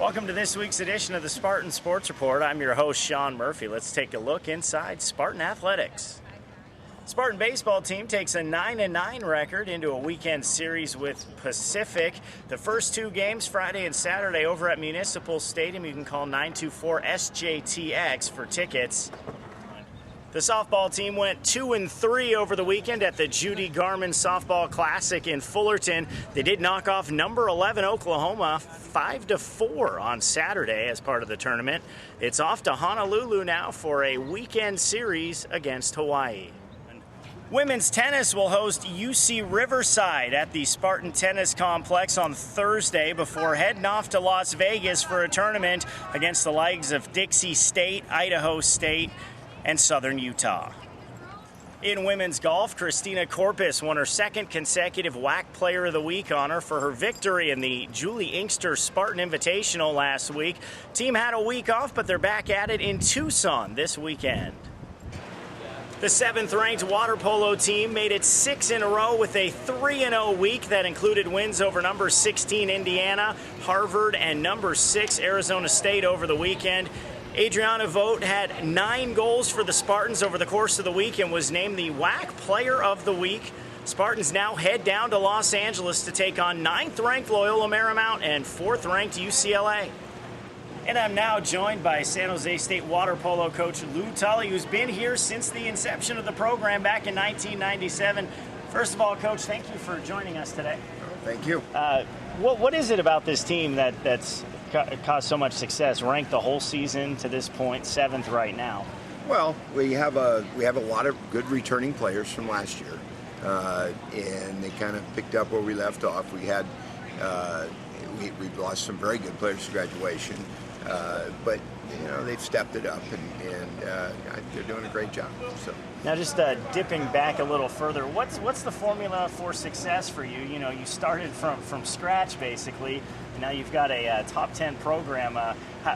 Welcome to this week's edition of the Spartan Sports Report. I'm your host, Sean Murphy. Let's take a look inside Spartan Athletics. Spartan baseball team takes a 9-9 record into a weekend series with Pacific. The first two games, Friday and Saturday, over at Municipal Stadium. You can call 924-SJTX for tickets. The softball team went 2-3 over the weekend at the Judy Garman Softball Classic in Fullerton. They did knock off number 11 Oklahoma 5-4 on Saturday as part of the tournament. It's off to Honolulu now for a weekend series against Hawaii. Women's tennis will host UC Riverside at the Spartan Tennis Complex on Thursday before heading off to Las Vegas for a tournament against the likes of Dixie State, Idaho State, and Southern Utah. In women's golf, Christina Corpus won her second consecutive WAC Player of the Week honor for her victory in the Julie Inkster Spartan Invitational last week. Team had a week off, but they're back at it in Tucson this weekend. The 7th-ranked water polo team made it 6 in a row with a 3-0 week that included wins over number 16 Indiana, Harvard, and number 6 Arizona State over the weekend. Adriana Vogt had 9 goals for the Spartans over the course of the week and was named the WAC Player of the Week. Spartans now head down to Los Angeles to take on 9th-ranked Loyola Marymount and 4th-ranked UCLA. And I'm now joined by San Jose State water polo coach Lou Tully, who's been here since the inception of the program back in 1997. First of all, Coach, thank you for joining us today. Thank you. What is it about this team that's caused so much success? Ranked the whole season to this point, 7th right now. Well, we have a lot of good returning players from last year, and they kind of picked up where we left off. We had we've lost some very good players to graduation, but you know they've stepped it up, and they're doing a great job. So now, just dipping back a little further, what's the formula for success for you? You know, you started from scratch basically. Now you've got a top 10 program.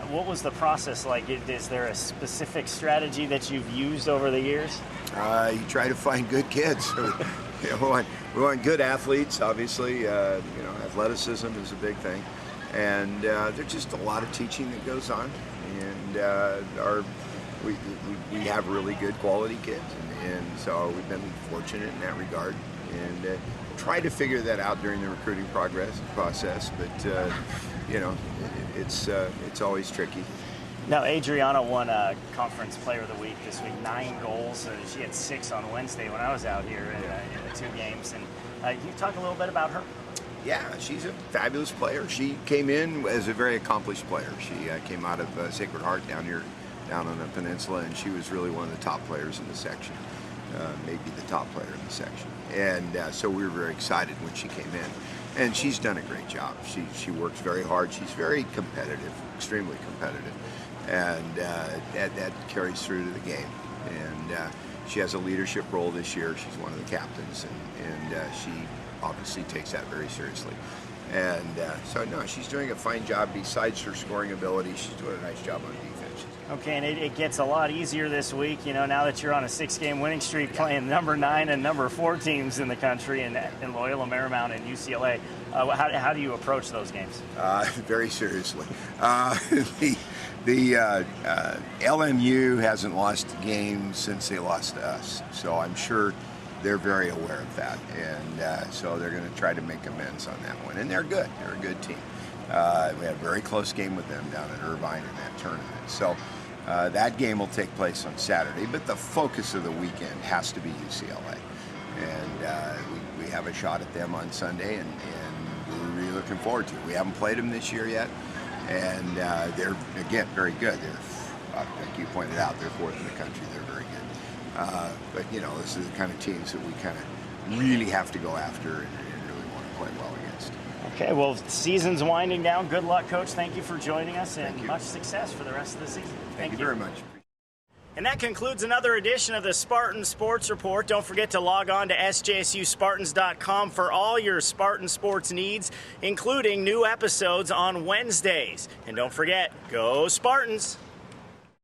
What was the process like? Is there a specific strategy that you've used over the years? You try to find good kids. We want good athletes, obviously. Athleticism is a big thing. And there's just a lot of teaching that goes on. And we have really good quality kids. And so we've been fortunate in that regard. And try to figure that out during the recruiting process, but it's always tricky. Now, Adriana won a Conference Player of the Week this week, 9 goals. She had 6 on Wednesday when I was out here in the 2 games. And can you talk a little bit about her? Yeah, she's a fabulous player. She came in as a very accomplished player. She came out of Sacred Heart down on the peninsula, and she was really one of the top players in the section. Maybe the top player in the section. And so we were very excited when she came in. And she's done a great job. She works very hard. She's very competitive, extremely competitive. And that carries through to the game. And she has a leadership role this year. She's one of the captains, and she obviously takes that very seriously. And so, no, she's doing a fine job. Besides her scoring ability, she's doing a nice job on defense. Okay, and it gets a lot easier this week, you know, now that you're on a 6-game winning streak playing number 9 and number 4 teams in the country in Loyola Marymount and UCLA. How do you approach those games? Very seriously. The LMU hasn't lost a game since they lost to us, so I'm sure they're very aware of that, and so they're going to try to make amends on that one. And they're good. They're a good team. We had a very close game with them down at Irvine in that tournament. So that game will take place on Saturday, but the focus of the weekend has to be UCLA. And we have a shot at them on Sunday, and we're really looking forward to it. We haven't played them this year yet, and they're, again, very good. They're, like you pointed out, they're 4th in the country. They're very good. But, you know, this is the kind of teams that we kind of really have to go after and really want to play well against. Okay, well, season's winding down. Good luck, Coach. Thank you for joining us, and much success for the rest of the season. Thank you very much. And that concludes another edition of the Spartan Sports Report. Don't forget to log on to sjsuspartans.com for all your Spartan sports needs, including new episodes on Wednesdays. And don't forget, go Spartans!